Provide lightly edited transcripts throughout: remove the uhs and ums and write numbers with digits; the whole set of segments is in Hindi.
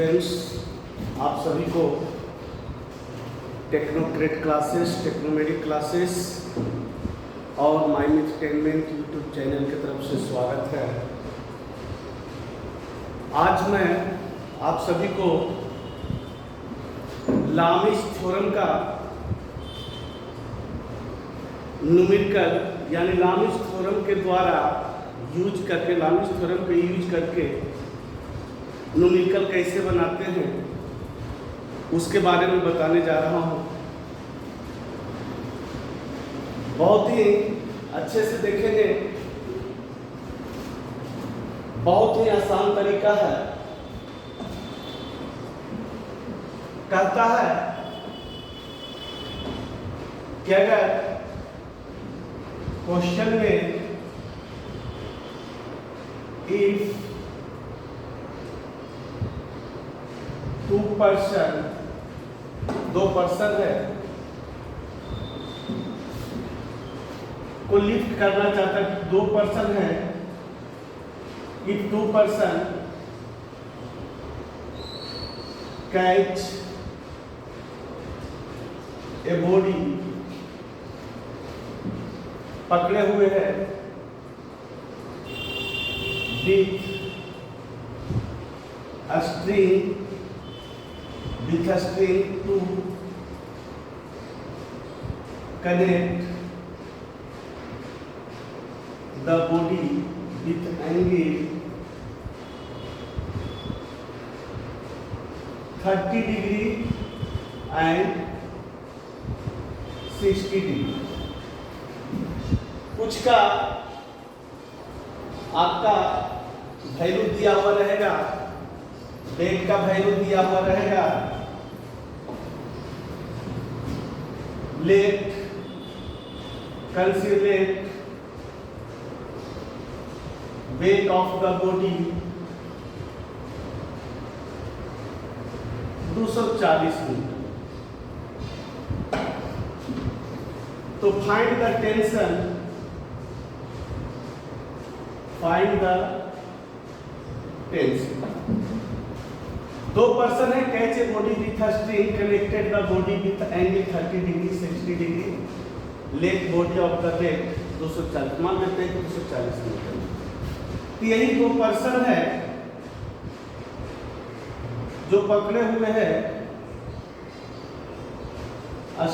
स्टूडेंट्स, आप सभी को टेक्नोक्रेट क्लासेस, टेक्नोमेडिक क्लासेस और माइंड एंटरटेनमेंट यूट्यूब चैनल की तरफ से स्वागत है। आज मैं आप सभी को लामिस थ्योरम का न्यूमेरिकल यानी लामिस थ्योरम के द्वारा यूज करके लामिस थ्योरम को यूज करके न्यूमेरिकल कैसे बनाते हैं उसके बारे में बताने जा रहा हूँ। बहुत ही अच्छे से देखेंगे, बहुत ही आसान तरीका है। कहता है कि अगर क्वेश्चन में इफ 2 पर्सन है को लिफ्ट करना चाहता है, 2 पर्सन है। If 2 person catch a body, पकड़े हुए है with a string to connect the body with angle 30 degree and 60 degree। कुछ का आपका वैल्यू दिया हुआ रहेगा, वेट का वैल्यू दिया हुआ रहेगा। Let consider weight of the body 240 newton. तो find the tension, find the tension. 2 person है, catch a body with a string, connected the body with angle 30 degree 60 degree, let body of the weight 240, मान लेते हैं 240 न्यूटन। तो यही 2 पर्सन है जो पकड़े हुए हैं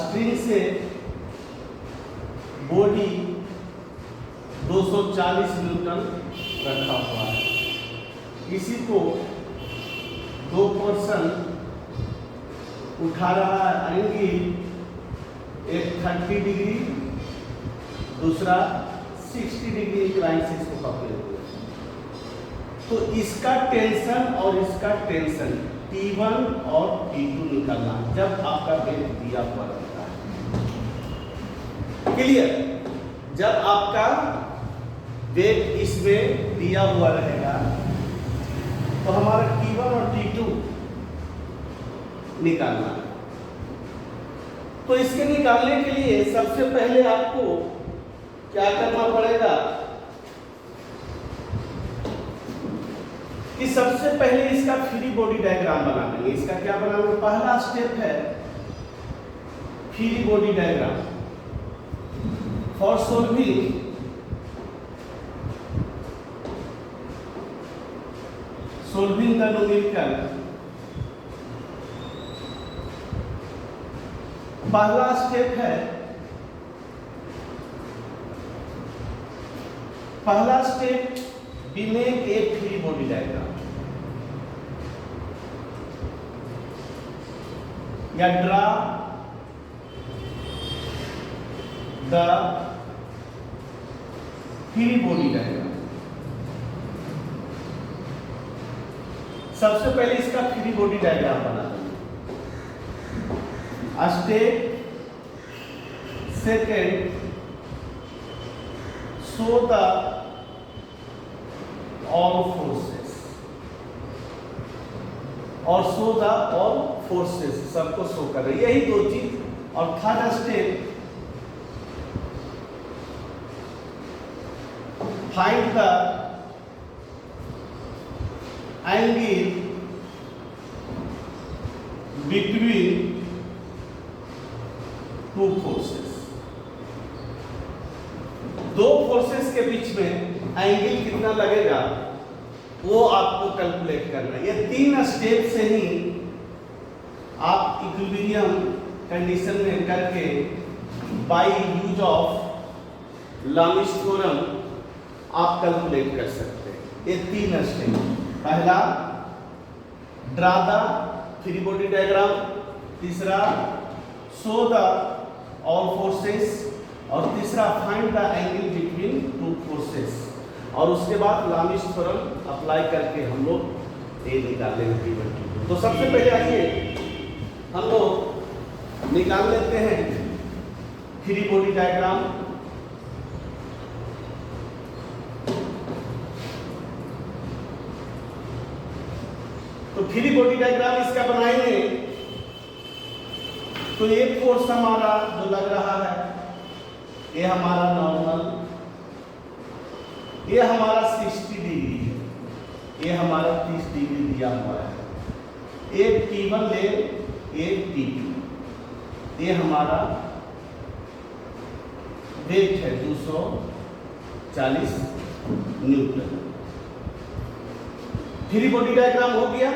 स्ट्रिंग से, बॉडी 240 न्यूटन रखा हुआ है। इसी को 2 पर्सन उठा रहा है एंगल, एक 30 डिग्री दूसरा 60 डिग्री, एक लाइन से इसको पकड़े हुए। तो इसका टेंशन और इसका टेंशन T1 और T2 निकालना जब आपका वेट दिया हुआ रहता है। क्लियर? जब आपका वेट इसमें दिया हुआ रहेगा तो हमारा T1 और T2 निकालना है। तो इसके निकालने के लिए सबसे पहले आपको क्या करना पड़ेगा कि सबसे पहले इसका फ्री बॉडी डायग्राम बना लेंगे। इसका क्या बनाना? पहला स्टेप है free body diagram. For solving the numerical, पहला स्टेप है, पहला step we make a free body diagram या draw the free body diagram। सबसे पहले इसका फ्री बॉडी डायग्राम बना देंगे। Step second, show the all forces और शो द ऑल फोर्सेस, सबको शो कर रहे, यही 2 चीज। और third step, find the angle between two forces, दो फोर्सेस के बीच में एंगल कितना लगेगा वो आपको कैलकुलेट करना है। ये 3 स्टेप से ही आप इक्विलिब्रियम कंडीशन में करके बाय यूज ऑफ लामिस थ्योरम आप कैलकुलेट कर सकते हैं। ये 3 स्टेप, पहला draw the free body diagram, तीसरा शो द ऑल फोर्सेस, और तीसरा find the angle between two forces. और उसके बाद लामिस थ्योरम अप्लाई करके हम लोग ये निकाल लेंगे। तो सबसे पहले आइए हम लोग निकाल लेते हैं फ्री बॉडी डायग्राम। तो फ्री बॉडी डायग्राम इसका बनाएंगे तो एक फोर्स हमारा जो लग रहा है ये हमारा नॉर्मल, ये हमारा 60 डिग्री है, ये हमारा 30 डिग्री दिया हुआ है। एक T1 ले, एक T2, ये हमारा वेट है 240 न्यूटन। फ्री बॉडी डायग्राम हो गया।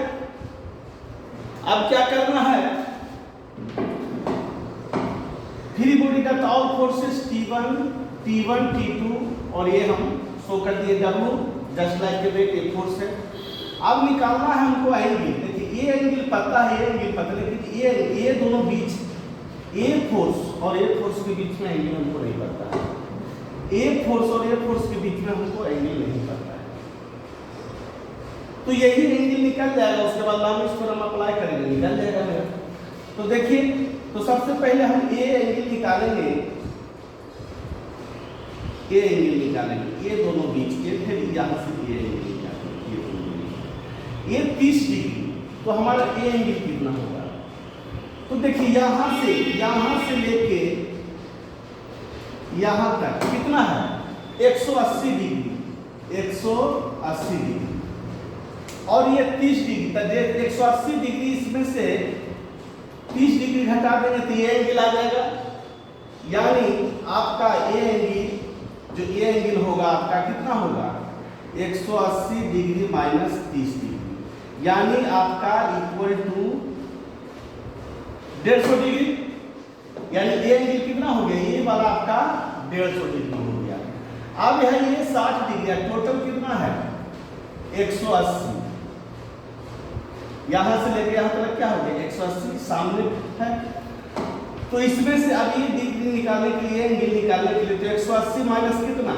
अब क्या करना है, फ्री बॉडी का ऑल फोर्सेस T1, T2 और ये हम शो कर दिए W, just like the weight एक फोर्स है। अब निकालना है हमको एंगल। देखिए ये एंगल पता है, ये एंगल पता है, लेकिन ये दोनों बीच, ए फोर्स और ए फोर्स के बीच में एंगल हमको नहीं पता है। ए फोर्स और ए फोर्स के बीच में हमको एंगल नहीं पता है। तो यही एंगल निकल जाएगा, उसके बाद लामिस थ्योरम अप्लाई करेंगे, निकल जाएगा मेरा। तो देखिए, तो सबसे पहले हम ए एंगल निकालेंगे, ये एंगल निकालेंगे, ये दोनों बीच के, फिर यहाँ से ये एंगल निकालेंगे, ये 30 डिग्री। तो हमारा ये एंगल कितना होगा, तो देखिए यहाँ से लेके यहाँ तक कितना है 180 डिग्री, 180 डिग्री, और ये 30 डिग्री। तो 180 डिग्री इसमें से 30 डिग्री घटा देंगे तो ये एंगल आ जाएगा। यानी आपका ये एंगल, जो ये एंगल होगा आपका कितना होगा 180 डिग्री माइनस 30 डिग्री, यानी आपका इक्वल टू 150 डिग्री। यानी ये एंगल कितना हो गया, ये वाला आपका 150 डिग्री हो गया। अब यह ये 60 डिग्री है, टोटल कितना है 180। यहां से लेके यहां तक क्या हो गया 180 सामने है। तो इसमें से अब ये डिग्री निकालने के लिए, एंगल निकालने के लिए, तो 180 माइनस कितना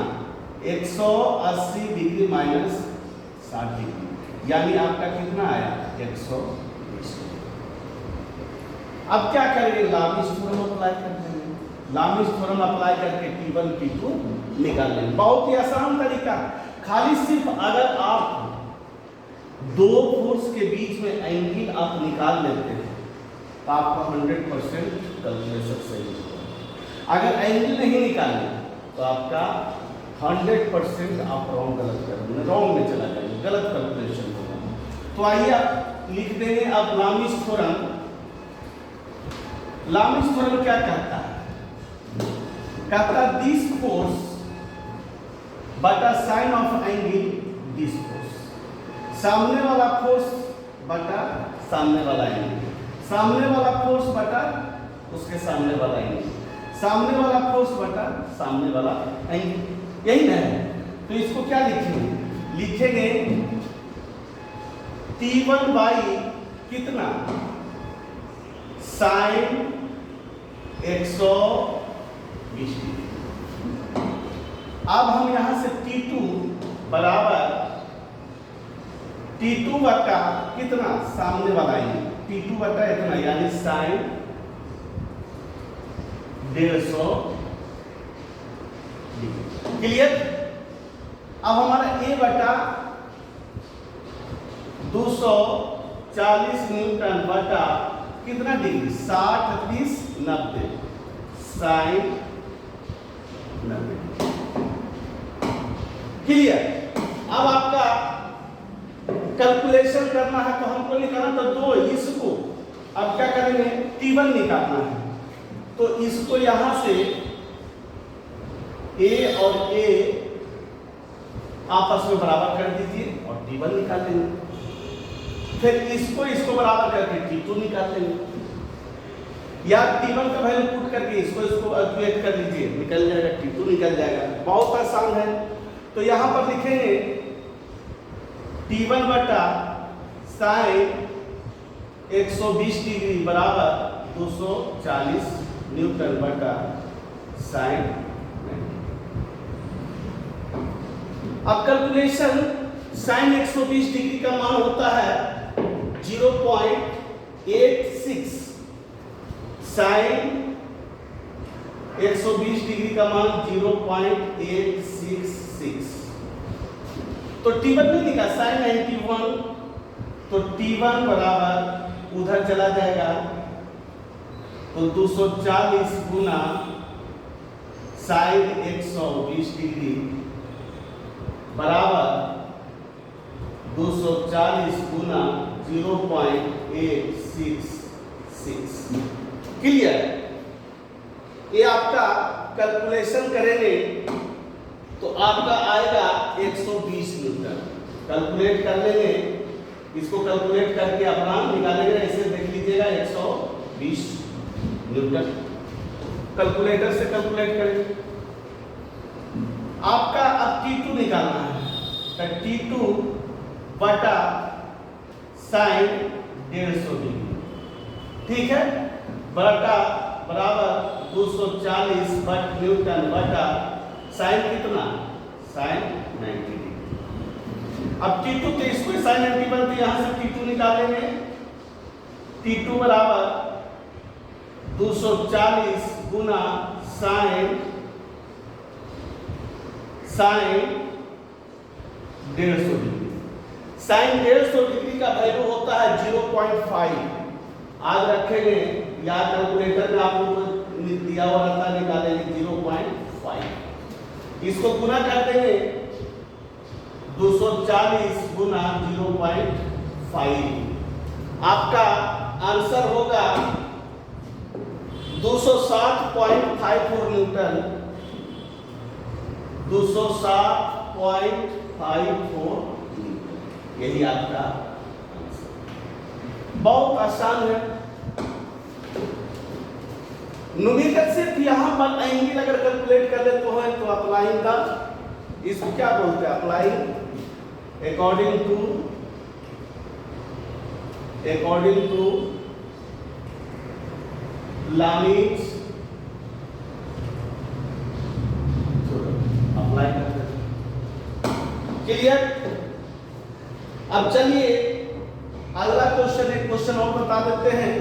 180 डिग्री माइनस 60 डिग्री, यानी आपका कितना आया 120। अब क्या करेंगे, लामिस थ्योरम अप्लाई कर देंगे। लामिस थ्योरम अप्लाई करके T1 T2 निकाल लेंगे। बहुत ही आसान तरीका, खाली सिर्फ अगर आप दो फोर्स के बीच में एंगल आप निकाल लेते हैं तो आपका 100% कैलकुलेशन सही होगा। अगर एंगल नहीं निकाले तो आपका 100% आप रॉन्ग में चला जाएंगे, गलत कैलकुलेशन होगा। तो आइए आप लिख देंगे अब लामिस थ्योरम। लामिस थ्योरम क्या कहता है, कहता दिस फोर्स बटा sine of angle this force, सामने वाला फोर्स बटा सामने वाला एंगल, सामने वाला फोर्स बटा उसके सामने वाला एंगल, सामने वाला फोर्स बटा सामने वाला एंगल, यही ना है। तो इसको क्या लिखेंगे, लिखेंगे T1 बाई कितना साइन 120 डिग्री। अब हम यहां से T2 बराबर T2 बटा कितना सामने वाला एंगल, T2 बटा इतना, यानी साइन 150 डिग्री। क्लियर। अब हमारा A बटा 240 न्यूटन बटा कितना डिग्री 60 30 90, साइन 90। क्लियर। अब आपका कैलकुलेशन करना है तो हमको निकालना तो दो, इसको अब क्या करेंगे, T1 निकालना है। तो इसको यहां से A और A आपस में बराबर कर दीजिए और T1 निकाल लेंगे। फिर इसको बराबर करके T2 निकाल लेंगे। या T1 का वैल्यू पुट करके इसको एक्टिवेट कर लीजिए, निकल जाएगा, T2 निकल जाएगा। बहुत आसान है। तो यहां पर लिखेंगे T1 बटा साइन 120 डिग्री बराबर 240 न्यूटन बटा साइन। अब कैलकुलेशन, साइन 120 डिग्री का मान होता है 0.86, साइन 120 डिग्री का मान 0.866। तो T1 नहीं लिखा, साइन 91, तो T1 बराबर उधर चला जाएगा, तो 240 गुना साइन 120 डिग्री बराबर 240 गुना 0.866। क्लियर? ये आपका कैलकुलेशन करेंगे तो आपका आएगा 120 न्यूटन। कैलकुलेट कर लेंगे, इसको कैलकुलेट करके अपना निकालेंगे। ऐसे देख लीजिएगा 120 न्यूटन। कैलकुलेटर से कैलकुलेट करेंगे। आपका अब T2 निकालना है, तो T2 बटा साइन 150 डिग्री, ठीक है, बटा बराबर 240 बट न्यूटन बटा साइन कितना, साइन 90 डिग्री। अब T2 तो इसको साइन 90 बनती है, यहां से T2 निकालेंगे। T2 बराबर 240 गुना साइन 150 डिग्री। साइन 150 डिग्री का वैल्यू होता है 0.5। आज रखेंगे, या कैलकुलेटर में आप लोगों को दिया हुआ रहता है, निकालेंगे 0.5। इसको गुना कर देंगे 240 गुना 0.5, आपका आंसर होगा 260.54 न्यूटन। 260.54, यही आपका आंसर। बहुत आसान है। न्यूमेरिकल सिर्फ यहां पर एंगल अगर कैलकुलेट कर ले तो है, तो अप्लाइंग का, इसको क्या बोलते हैं, applying according to Lami's apply करते हैं। क्लियर? अब चलिए अगला क्वेश्चन, एक क्वेश्चन और बता देते हैं।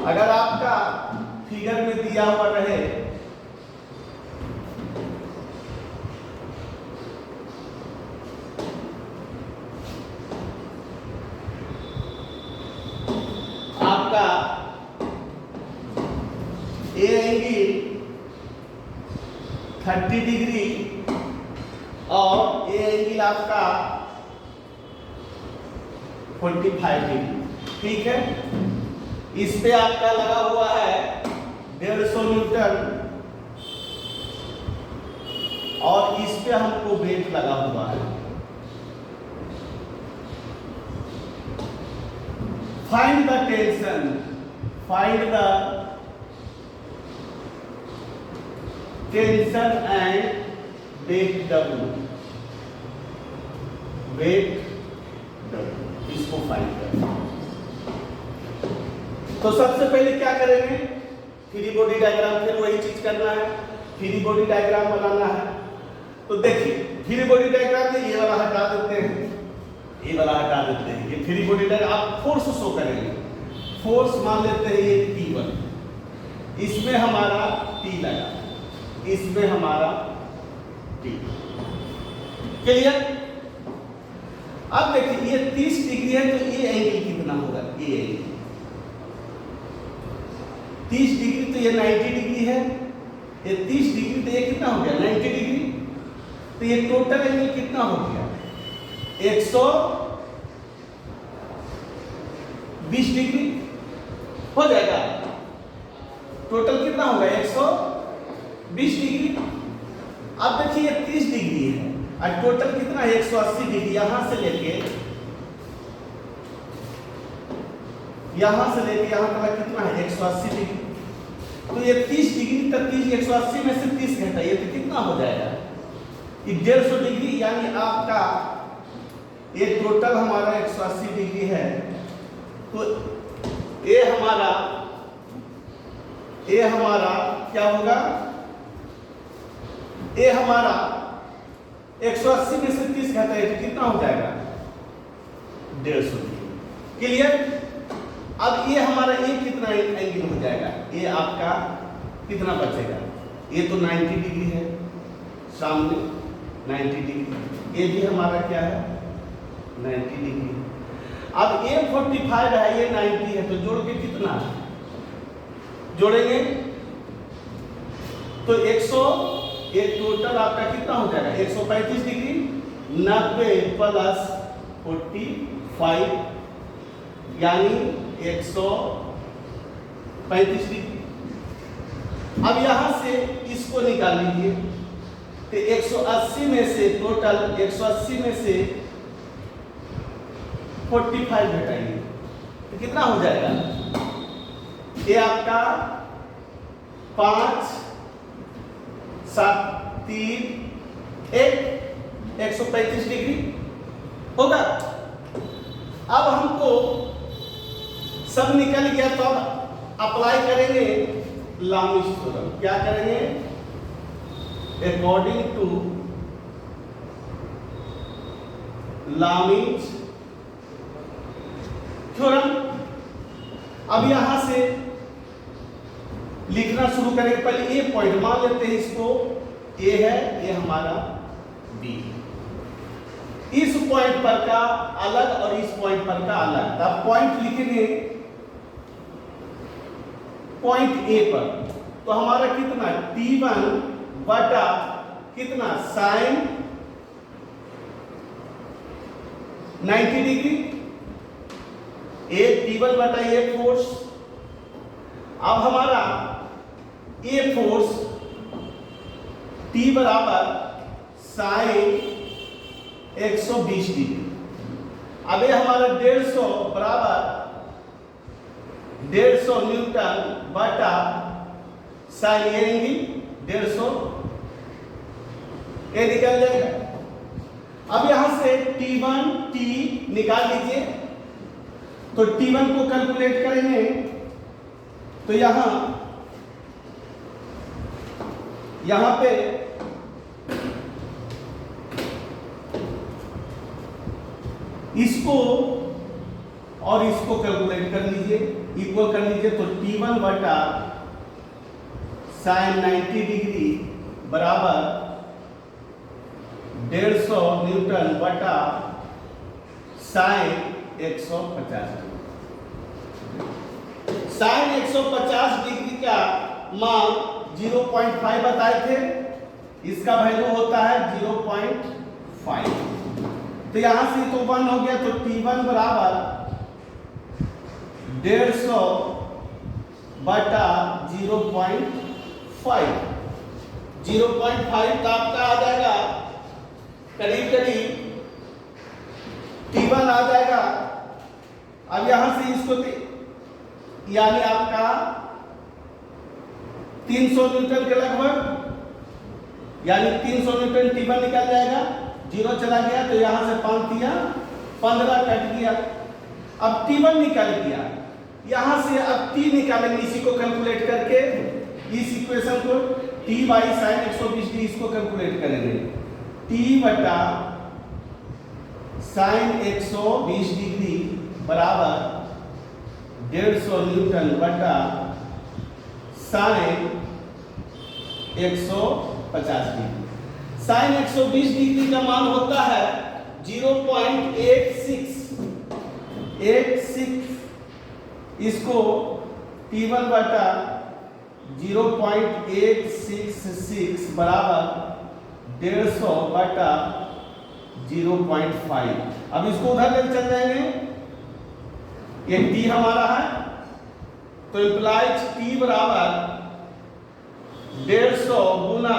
अगर आपका फिगर में दिया हुआ रहे आपका ए एंगल 30 डिग्री और ए एंगल आपका 45 डिग्री, ठीक है। इस पे आपका लगा हुआ है 150 न्यूटन और इस पे हमको वेट लगा हुआ है। Find the tension, find the tension and weight W, weight W, इसको फाइंड करना। तो सबसे पहले क्या करेंगे, फ्री बॉडी डायग्राम, फिर वही चीज करना है, फ्री बॉडी डायग्राम बनाना है। तो देखिए फ्री बॉडी डायग्राम में ये वाला हटा देते हैं, ये वाला हटा देते हैं। ये फ्री बॉडी डायग्राम आप फोर्स शो करेंगे, फोर्स मान लेते हैं ये T1, इसमें हमारा T लगा, इसमें हमारा T। क्लियर? अब देखिए ये 30 डिग्री है, तो ये एंगल कितना होगा, ये एंगल 30 डिग्री तो ये 90 डिग्री है, ये 30 डिग्री तो ये कितना हो गया 90 डिग्री, तो ये टोटल एंगल कितना हो गया 120 डिग्री हो जाएगा। टोटल कितना होगा 120 डिग्री। अब देखिए 30 डिग्री है और टोटल कितना है 180 डिग्री। यहां से लेके यहां तक कितना है 180 डिग्री। तो ये 30 डिग्री तक 180 में से 30 घटा, ये तो कितना हो जाएगा ये 150 डिग्री। यानी आपका ये टोटल हमारा 180 डिग्री है। तो ये हमारा क्या होगा, ये हमारा 180 में से 30 घटा है तो कितना हो जाएगा 150 डिग्री। क्लियर। अब ये हमारा ये कितना एंगल हो जाएगा, ये आपका कितना बचेगा, ये तो 90 डिग्री है सामने 90 डिग्री, ये भी हमारा क्या है 90 डिग्री। अब ये 45 है ये 90 है, तो जोड़ के कितना जोड़ेंगे तो 100, ये टोटल आपका कितना हो जाएगा 135 डिग्री। 90 प्लस 45 यानी 135 डिग्री। अब यहां से इसको निकाल लीजिए तो 180 में से टोटल 180 में से 45 घटाइए तो कितना हो जाएगा, ये आपका 5 7 3 1 135 डिग्री होगा। अब हमको सब निकल गया तो अब अप्लाई करेंगे लामिस थ्योरम। क्या करेंगे, अकॉर्डिंग टू लामिस थ्योरम। अब यहां से लिखना शुरू करेंगे। पहले ये पॉइंट मान लेते हैं, इसको ए है, ये हमारा बी। इस पॉइंट पर का अलग और इस पॉइंट पर का अलग। तब पॉइंट लिखेंगे पॉइंट ए पर, तो हमारा कितना T1 बटा कितना साइन 90 डिग्री, ए T1 बटा ये फोर्स। अब हमारा ये फोर्स T बराबर साइन 120 डिग्री। अब ये हमारा 150 बराबर 150 न्यूटन बटा साइन एंगल 150, ये निकल जाएगा। अब यहां से T1 T निकाल लीजिए, तो T1 को कैलकुलेट करेंगे तो यहां पे इसको और इसको कैलकुलेट कर लीजिए, इक्वल कर लीजिए। तो T1 बटा साइन 90 डिग्री बराबर 150 न्यूटन बटा साइन 150 डिग्री। साइन 150 डिग्री का मान 0.5 बताए थे, इसका वैल्यू होता है 0.5। तो यहां से तो 1 हो गया, तो T1 बराबर 150 बटा 0.5। 0.5 तो आपका आ जाएगा करीब T1 आ जाएगा। अब यहां से इसको यानी आपका 300 न्यूटन के लगभग, यानी 300 न्यूटन T1 निकल जाएगा। 0 चला गया तो यहां से 5 दिया 15 कट गया। अब T1 निकल गया, यहां से अब T निकालेंगे, इसी को कैलकुलेट करके इस इक्वेशन को T बाई साइन 120 डिग्री इसको कैलकुलेट करेंगे। T बटा साइन 120 डिग्री बराबर 150 न्यूटन बटा साइन 150 डिग्री। साइन 120 डिग्री का मान होता है 0.86। इसको T1 बटा 0.866 बराबर 150 बटा 0.5। अब इसको उधर ले चल जाएंगे, ये t हमारा है, तो इम्प्लाइज t बराबर 150 गुना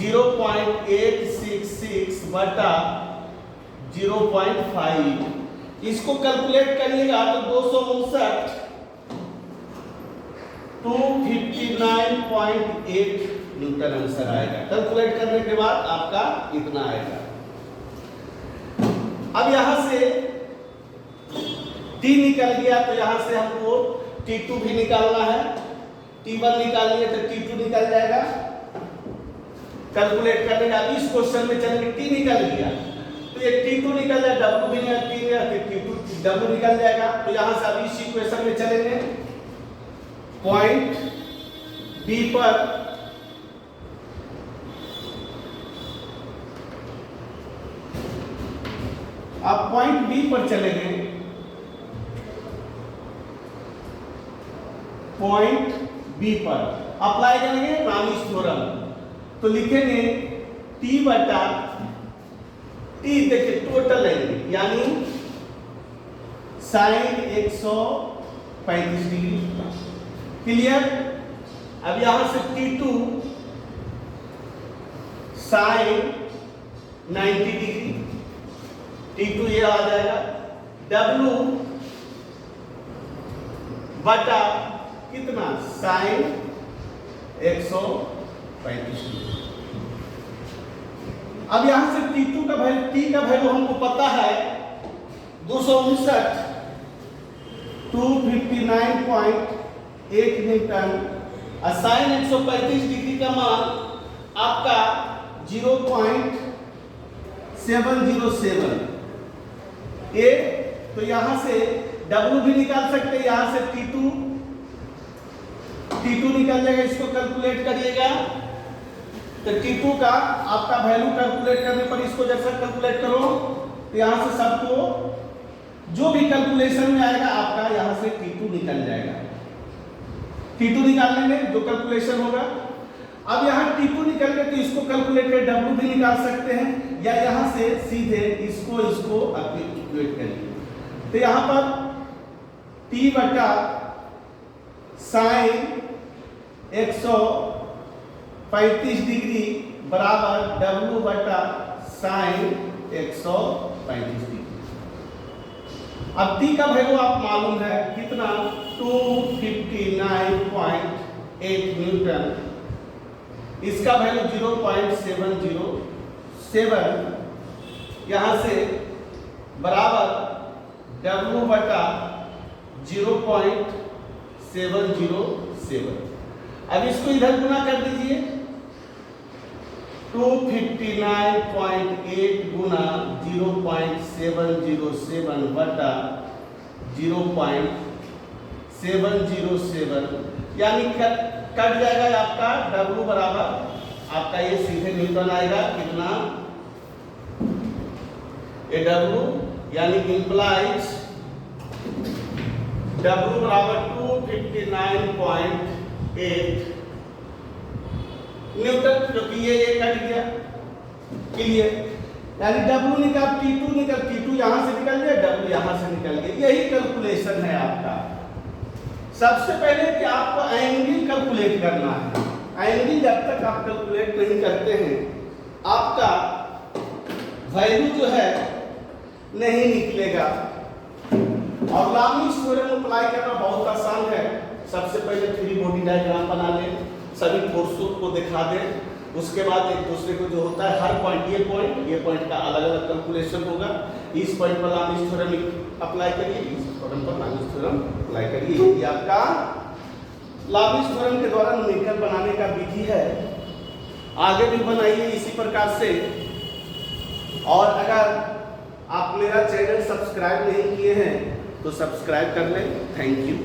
0.866 बटा 0.5। इसको कैलकुलेट करिएगा तो 259.8 न्यूटन आंसर आएगा। कैलकुलेट करने के बाद आपका इतना आएगा। अब यहां से t निकल गया तो यहां से हमको t2 भी निकालना है। t1 निकालिए तो t2 निकल जाएगा। कैलकुलेट करने का इस क्वेश्चन में चलेंगे, t निकल गया तो ये t2 निकल जाए, w भी निकल गया तो t2 w निकल जाएगा। तो यहां से अभी इस इक्वेशन में चलेंगे, पॉइंट B पर आप पॉइंट B पर चलेंगे, पॉइंट B पर अप्लाई करेंगे रामीज थ्योरम, तो लिखेंगे t बटा t, देखिए टोटल लेंगे यानी साइन 135 डिग्री। क्लियर। अब यहां से t2 साइन 90 डिग्री, t2 ये आ जाएगा, w बटा कितना साइन 135 डिग्री। अब यहां से t2 का वैल्यू, t का वैल्यू हमको पता है 259.8 न्यूटन, साइन 135 डिग्री का मान आपका 0.707। ए तो यहां से W भी निकाल सकते हैं, यहां से T2 निकल जाएगा। इसको कैलकुलेट करिएगा तो T2 का आपका वैल्यू कैलकुलेट करने पर इसको जैसा कैलकुलेट करो तो यहां से सबको जो भी कैलकुलेशन में आएगा आपका यहां से T2 निकल जाएगा। T2 निकालने में जो कैलकुलेशन होगा, अब यहाँ T2 निकल गया तो इसको कैलकुलेट कर W भी निकाल सकते हैं, या यहां से सीधे इसको इक्वेट करिए तो यहां पर T बटा साइन 135 डिग्री बराबर W बटा साइन 135 डिग्री। अब t का वैल्यू आप मालूम है कितना, 259.8 न्यूटन, इसका वैल्यू 0.707, यहां से बराबर W बटा 0.707। अब इसको इधर गुना कर दीजिए, 259.8 गुना 0.707 बटा 0.707, यानी कट जाएगा आपका W बराबर आपका ये सीधे न्यूटन आएगा कितना, ये W यानी इंप्लाइज W बराबर 259.8 न्यूटन, क्योंकि ये कट गया। क्लियर। यानी W निकाल, T2 यहां से निकल गया, W यहां से निकल गया। यही कैलकुलेशन है आपका। सबसे पहले कि आपको एंगल कैलकुलेट करना है। एंगल जब तक आप कैलकुलेट नहीं करते हैं आपका वैल्यू जो है नहीं निकलेगा। और लामीज थ्योरम अप्लाई करना बहुत आसान है। सबसे पहले 3 बॉडी डायग्राम बना लें, सभी फोर्सों को दिखा दें, उसके बाद एक दूसरे को जो होता है हर पॉइंट ये पॉइंट का अलग अलग कैलकुलेशन होगा। इस पॉइंट पर लामीज थ्योरम अप्लाई करिए, इस पॉइंट पर लामीज थ्योरम अप्लाई करिए। ये आपका लामीज थ्योरम के द्वारा न्यूमेरिकल बनाने का विधि है। आगे भी बनाइए इसी प्रकार से। और अगर आप मेरा चैनल सब्सक्राइब नहीं किए हैं तो सब्सक्राइब कर लें। Thank you.